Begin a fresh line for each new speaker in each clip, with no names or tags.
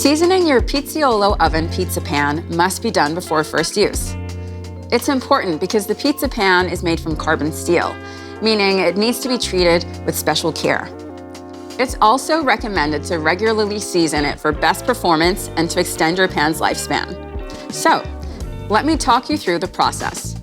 Seasoning your Pizzaiolo oven pizza pan must be done before first use. It's important because the pizza pan is made from carbon steel, meaning it needs to be treated with special care. It's also recommended to regularly season it for best performance and to extend your pan's lifespan. So, let me talk you through the process.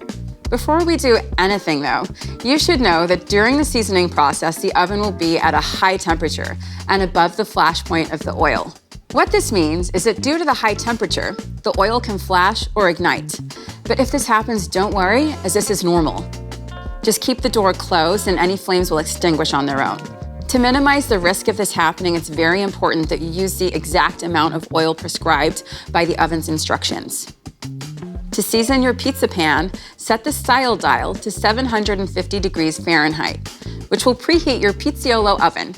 Before we do anything though, you should know that during the seasoning process, the oven will be at a high temperature and above the flash point of the oil. What this means is that due to the high temperature, the oil can flash or ignite. But if this happens, don't worry, as this is normal. Just keep the door closed and any flames will extinguish on their own. To minimize the risk of this happening, it's very important that you use the exact amount of oil prescribed by the oven's instructions. To season your pizza pan, set the style dial to 750 degrees Fahrenheit, which will preheat your Pizzaiolo oven.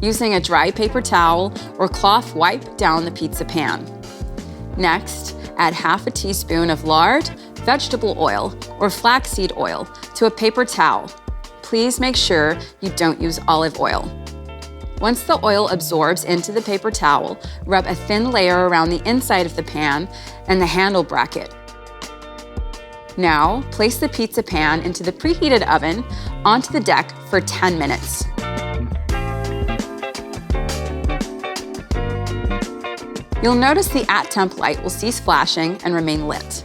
Using a dry paper towel or cloth, wipe down the pizza pan. Next, add half a teaspoon of lard, vegetable oil, or flaxseed oil to a paper towel. Please make sure you don't use olive oil. Once the oil absorbs into the paper towel, rub a thin layer around the inside of the pan and the handle bracket. Now, place the pizza pan into the preheated oven onto the deck for 10 minutes. You'll notice the at-temp light will cease flashing and remain lit.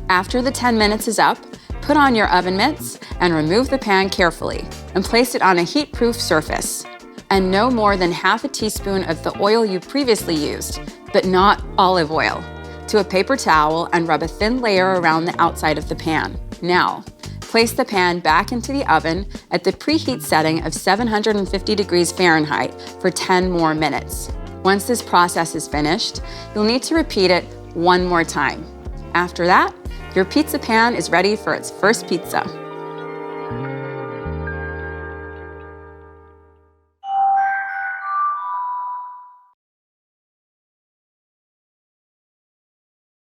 After the 10 minutes is up, put on your oven mitts and remove the pan carefully and place it on a heat-proof surface. And no more than half a teaspoon of the oil you previously used, but not olive oil, to a paper towel and rub a thin layer around the outside of the pan. Now, place the pan back into the oven at the preheat setting of 750 degrees Fahrenheit for 10 more minutes. Once this process is finished, you'll need to repeat it one more time. After that, your pizza pan is ready for its first pizza.